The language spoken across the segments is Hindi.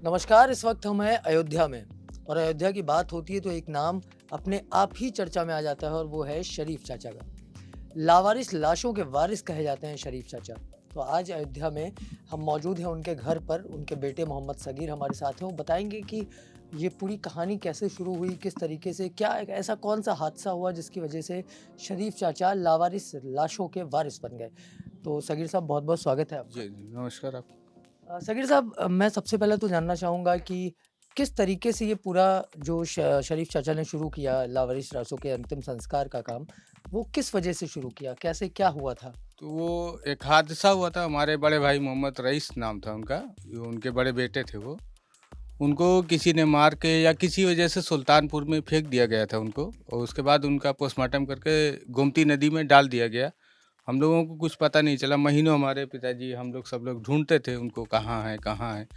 नमस्कार। इस वक्त हम हैं अयोध्या में और अयोध्या की बात होती है तो एक नाम अपने आप ही चर्चा में आ जाता है और वो है शरीफ चाचा का। लावारिस लाशों के वारिस कहे जाते हैं शरीफ चाचा। तो आज अयोध्या में हम मौजूद हैं उनके घर पर। उनके बेटे मोहम्मद सगीर हमारे साथ हैं। वो बताएंगे कि ये पूरी कहानी कैसे शुरू हुई, किस तरीके से, क्या एक ऐसा कौन सा हादसा हुआ जिसकी वजह से शरीफ चाचा लावारिस लाशों के वारिस बन गए। तो सगीर साहब, बहुत बहुत स्वागत है आपका। जी, जी, नमस्कार आप। सगीर साहब, मैं सबसे पहले तो जानना चाहूँगा कि किस तरीके से ये पूरा जो शरीफ चाचा ने शुरू किया लावारिस लाशों के अंतिम संस्कार का काम, वो किस वजह से शुरू किया? कैसे क्या हुआ था? तो वो एक हादसा हुआ था, हमारे बड़े भाई मोहम्मद रईस नाम था उनका, जो उनके बड़े बेटे थे वो। उनको किसी ने मार के या किसी वजह से सुल्तानपुर में फेंक दिया गया था उनको, और उसके बाद उनका पोस्टमार्टम करके गोमती नदी में डाल दिया गया। हम लोगों को कुछ पता नहीं चला, महीनों हमारे पिताजी हम लोग सब लोग ढूँढते थे उनको, कहाँ है, कहाँ है।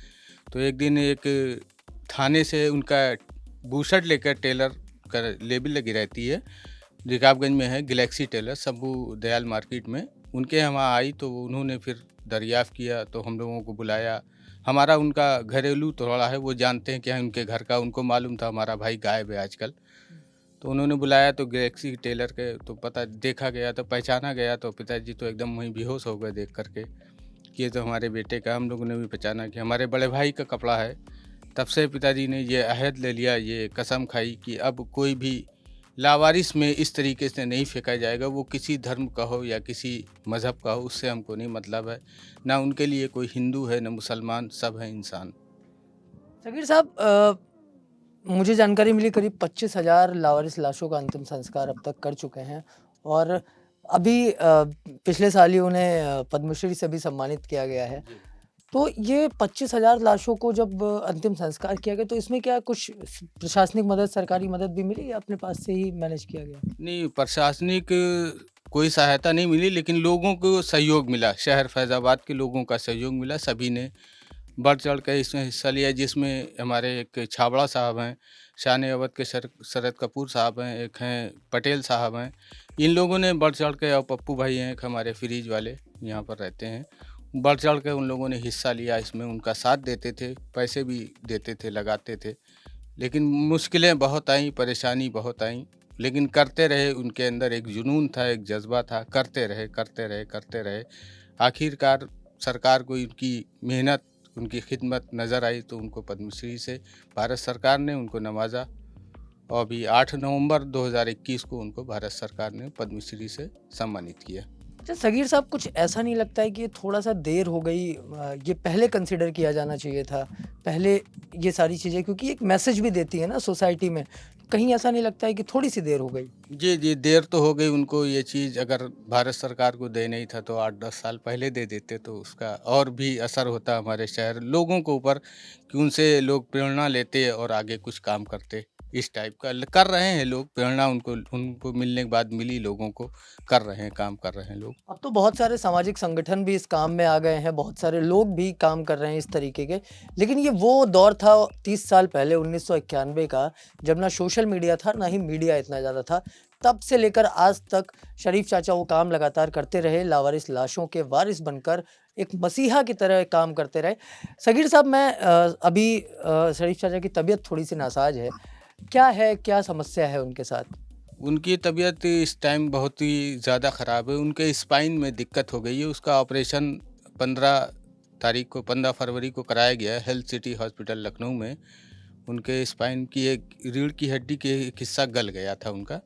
तो एक दिन एक थाने से उनका बूशर्ट लेकर, टेलर का लेबल लगी रहती है, रकाबगंज में है Galaxy Tailor, Shambhu Dayal market में। उनके यहाँ आई तो उन्होंने फिर दरियाफ़्त किया, तो हम लोगों को बुलाया। हमारा उनका घरेलू थोड़ा है, वो जानते हैं क्या है उनके घर का, उनको मालूम था हमारा भाई गायब है आजकल। तो उन्होंने बुलाया तो गैलेक्सी टेलर के तो पता देखा गया, तो पहचाना गया। तो पिताजी तो एकदम वहीं बेहोश हो गए देख कर के कि ये तो हमारे बेटे का। हम लोगों ने भी पहचाना कि हमारे बड़े भाई का कपड़ा है। तब से पिताजी ने ये अहद ले लिया, ये कसम खाई कि अब कोई भी लावारिस में इस तरीके से नहीं फेंका जाएगा। वो किसी धर्म का हो या किसी मज़हब का हो, उससे हमको नहीं मतलब है। ना उनके लिए कोई हिंदू है, ना मुसलमान, सब हैं इंसान। सगीर साहब, मुझे जानकारी मिली करीब 25,000 लावारिस लाशों का अंतिम संस्कार अब तक कर चुके हैं और अभी पिछले साल ही उन्हें पद्मश्री से भी सम्मानित किया गया है। जी। तो ये 25,000 लाशों को जब अंतिम संस्कार किया गया तो इसमें क्या कुछ प्रशासनिक मदद, सरकारी मदद भी मिली या अपने पास से ही मैनेज किया गया? नहीं, प्रशासनिक कोई सहायता नहीं मिली, लेकिन लोगों को सहयोग मिला। शहर फैज़ाबाद के लोगों का सहयोग मिला, सभी ने बढ़ चढ़ के इसमें हिस्सा लिया, जिसमें हमारे एक छाबड़ा साहब हैं, शान अवध के शरद कपूर साहब हैं, एक हैं पटेल साहब हैं। इन लोगों ने बढ़ चढ़ के, और पप्पू भाई हैं एक हमारे फ्रीज वाले, यहाँ पर रहते हैं। बढ़ चढ़ के उन लोगों ने हिस्सा लिया इसमें, उनका साथ देते थे, पैसे भी देते थे, लगाते थे। लेकिन मुश्किलें बहुत आईं, परेशानी बहुत आईं, लेकिन करते रहे। उनके अंदर एक जुनून था, एक जज़्बा था, करते रहे, करते रहे, करते रहे। आखिरकार सरकार को उनकी मेहनत, उनकी खिदमत नज़र आई, तो उनको पद्मश्री से भारत सरकार ने उनको नवाजा, और अभी 8 नवंबर 2021 को उनको भारत सरकार ने पद्मश्री से सम्मानित किया। अच्छा सगीर साहब, कुछ ऐसा नहीं लगता है कि ये थोड़ा-सा देर हो गई? ये पहले कंसिडर किया जाना चाहिए था, पहले ये सारी चीज़ें, क्योंकि एक मैसेज भी देती है ना सोसाइटी में। कहीं ऐसा नहीं लगता है कि थोड़ी-सी देर हो गई? जी, जी, देर तो हो गई उनको ये चीज़। अगर भारत सरकार को देना ही था तो 8-10 साल पहले दे देते, तो उसका और भी असर होता हमारे शहर लोगों के ऊपर, कि उनसे लोग प्रेरणा लेते और आगे कुछ काम करते। इस टाइप का कर रहे हैं लोग, प्रेरणा उनको उनको मिलने के बाद मिली लोगों को, कर रहे हैं, काम कर रहे हैं लोग। अब तो बहुत सारे सामाजिक संगठन भी इस काम में आ गए हैं, बहुत सारे लोग भी काम कर रहे हैं इस तरीके के। लेकिन ये वो दौर था 30 साल पहले 1991 का, जब ना सोशल मीडिया था, ना ही मीडिया इतना ज़्यादा था। तब से लेकर आज तक शरीफ चाचा वो काम लगातार करते रहे, लावारिस लाशों के वारिस बनकर एक मसीहा की तरह काम करते रहे। सगीर साहब, मैं अभी शरीफ चाचा की तबीयत थोड़ी-सी नासाज है। क्या है, क्या समस्या है उनके साथ? उनकी तबीयत इस टाइम बहुत ही ज़्यादा ख़राब है। उनके स्पाइन में दिक्कत हो गई है। उसका ऑपरेशन 15 तारीख को, 15 फरवरी को कराया गया है हेल्थ सिटी हॉस्पिटल लखनऊ में। उनके स्पाइन की एक रीढ़ की हड्डी के एक हिस्सा गल गया था उनका,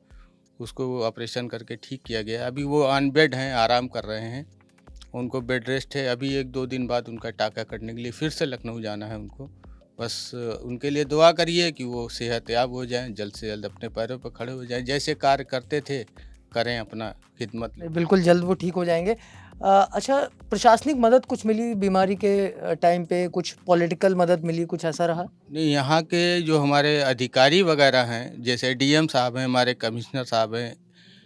उसको ऑपरेशन करके ठीक किया गया है। अभी वो ऑन बेड हैं, आराम कर रहे हैं, उनको बेड रेस्ट है। अभी 1-2 दिन बाद उनका टाँका कटने के लिए फिर से लखनऊ जाना है उनको। बस उनके लिए दुआ करिए कि वो सेहतयाब हो जाएँ, जल्द से जल्द अपने पैरों पर खड़े हो जाएँ। जैसे कार्य करते थे, करें अपना खिदमत। नहीं, बिल्कुल जल्द वो ठीक हो जाएँगे। अच्छा, प्रशासनिक मदद कुछ मिली बीमारी के टाइम पे? कुछ पॉलिटिकल मदद मिली, कुछ ऐसा रहा? नहीं, यहाँ के जो हमारे अधिकारी वगैरह हैं, जैसे डीएम साहब हैं, हमारे कमिश्नर साहब हैं,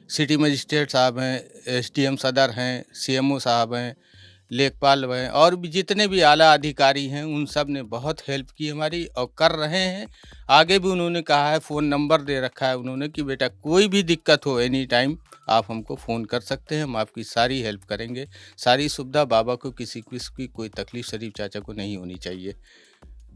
सिटी मजिस्ट्रेट साहब हैं, एसडीएम सदर हैं, सीएमओ साहब हैं, लेखपाल हैं, और भी जितने भी आला अधिकारी हैं, उन सब ने बहुत हेल्प की हमारी, और कर रहे हैं। आगे भी उन्होंने कहा है, फ़ोन नंबर दे रखा है उन्होंने कि बेटा कोई भी दिक्कत हो एनी टाइम आप हमको फ़ोन कर सकते हैं, हम आपकी सारी हेल्प करेंगे। सारी सुविधा बाबा को, किसी की कोई तकलीफ़ शरीफ चाचा को नहीं होनी चाहिए।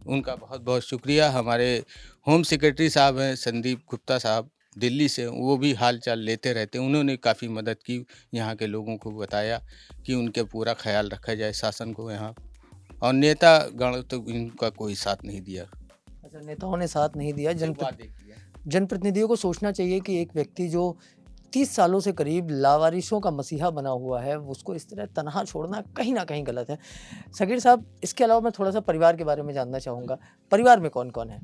उनका बहुत बहुत शुक्रिया। हमारे होम सेक्रेटरी साहब हैं संदीप गुप्ता साहब, दिल्ली से, वो भी हाल चाल लेते रहते हैं। उन्होंने काफ़ी मदद की, यहाँ के लोगों को बताया कि उनके पूरा ख्याल रखा जाए शासन को यहाँ। और नेता गण तो इनका कोई साथ नहीं दिया। अच्छा, नेताओं ने साथ नहीं दिया। सिर्फ वादे किया। जनप्रतिनिधियों को सोचना चाहिए कि एक व्यक्ति जो 30 सालों से करीब लावारिसों का मसीहा बना हुआ है, उसको इस तरह तनहा छोड़ना कहीं न कहीं गलत है। सगीर साहब, इसके अलावा मैं थोड़ा-सा परिवार के बारे में जानना चाहूँगा। परिवार में कौन-कौन है?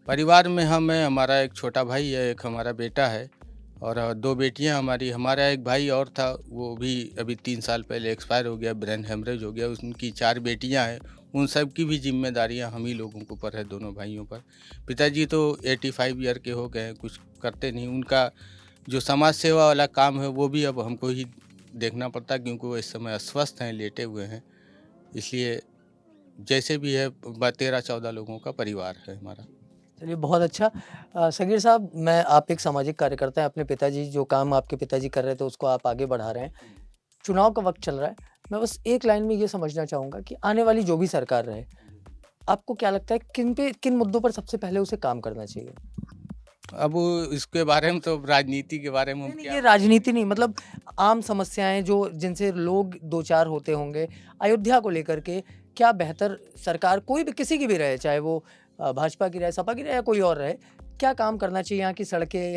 परिवार में हम हैं, हमारा एक छोटा भाई है, एक हमारा बेटा है और 2 बेटियां हमारी। हमारा एक भाई और था, वो भी अभी 3 साल पहले एक्सपायर हो गया, ब्रेन हेमरेज हो गया। उनकी 4 बेटियां हैं, उन सब की भी जिम्मेदारियां हम ही लोगों के ऊपर है, दोनों भाइयों पर। पिताजी तो 85 ईयर के हो गए हैं, कुछ करते नहीं। उनका जो समाज सेवा वाला काम है वो भी अब हमको ही देखना पड़ता, क्योंकि वो इस समय अस्वस्थ हैं, लेटे हुए हैं। इसलिए जैसे भी है 13-14 लोगों का परिवार है हमारा। चलिए, बहुत अच्छा। सगीर साहब, मैं आप एक सामाजिक कार्यकर्ता हैं, अपने पिताजी जो काम आपके पिताजी कर रहे थे उसको आप आगे बढ़ा रहे हैं। चुनाव का वक़्त चल रहा है, मैं बस एक लाइन में ये समझना चाहूँगा कि आने वाली जो भी सरकार रहे, आपको क्या लगता है किन मुद्दों पर सबसे पहले उसे काम करना चाहिए? अब इसके बारे में तो राजनीति के बारे में हम नहीं, क्या ये राजनीति नहीं, मतलब आम समस्याएँ जो जिनसे लोग 2-4 होते होंगे, अयोध्या को लेकर के क्या बेहतर सरकार कोई भी किसी की भी रहे, चाहे वो भाजपा की रहे, सपा की रहे या कोई और रहे, क्या काम करना चाहिए? यहाँ की सड़कें,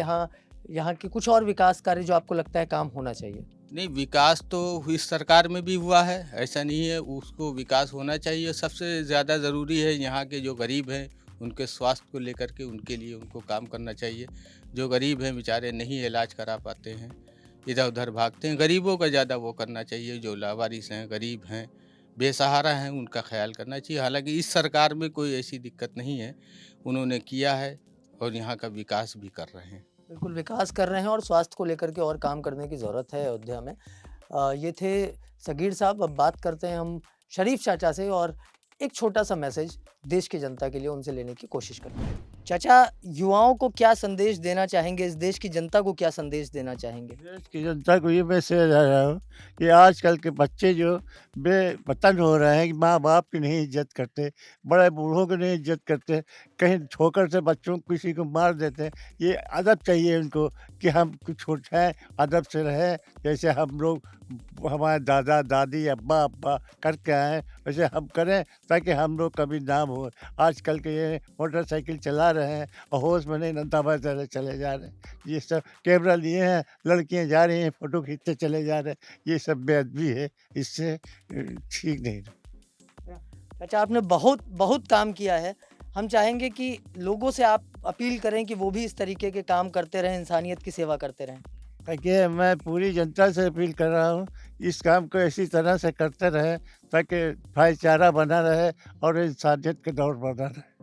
यहाँ के कुछ और विकास कार्य जो आपको लगता है काम होना चाहिए? नहीं, विकास तो इस सरकार में भी हुआ है, ऐसा नहीं है। उसको विकास होना चाहिए। सबसे ज़्यादा ज़रूरी है यहाँ के जो गरीब हैं उनके स्वास्थ्य को लेकर के, उनके लिए उनको काम करना चाहिए। जो गरीब हैं बेचारे नहीं इलाज करा पाते हैं, इधर उधर भागते हैं, गरीबों का ज़्यादा वो करना चाहिए। जो लावारिस हैं, गरीब हैं, बेसहारा हैं, उनका ख्याल करना चाहिए। हालांकि इस सरकार में कोई ऐसी दिक्कत नहीं है, उन्होंने किया है और यहाँ का विकास भी कर रहे हैं। बिल्कुल, विकास कर रहे हैं और स्वास्थ्य को लेकर के और काम करने की ज़रूरत है अयोध्या में। ये थे सगीर साहब। अब बात करते हैं हम शरीफ चाचा से और एक छोटा-सा मैसेज देश की जनता के लिए उनसे लेने की कोशिश करते हैं। चाचा, युवाओं को क्या संदेश देना चाहेंगे? इस देश की जनता को क्या संदेश देना चाहेंगे? देश की जनता को ये मैसेज आ रहा हूँ कि आजकल के बच्चे जो बेवतन हो रहे हैं कि माँ बाप की नहीं इज्जत करते, बड़े बूढ़ों की नहीं इज्जत करते, कहीं ठोकर से बच्चों को किसी को मार देते हैं। ये अदब चाहिए उनको कि हम कुछ छोटे हैं, अदब से रहें। जैसे हम लोग हमारे दादा दादी अब्बा अब्बा करके आए वैसे हम करें, ताकि हम लोग कभी नाम हो। आजकल के ये मोटरसाइकिल चला रहे हैं और होश में नहीं, दबा चले जा रहे हैं। ये सब कैमरा लिए हैं, लड़कियां जा रही हैं, फोटो खींचते चले जा रहे हैं। ये सब बेअदबी है, इससे ठीक नहीं। चाचा, आपने बहुत बहुत काम किया है। हम चाहेंगे कि लोगों से आप अपील करें कि वो भी इस तरीके के काम करते रहें, इंसानियत की सेवा करते रहें। ताकि मैं पूरी जनता से अपील कर रहा हूँ, इस काम को इसी तरह से करते रहें ताकि भाईचारा बना रहे और इंसानियत का दौर बना रहे।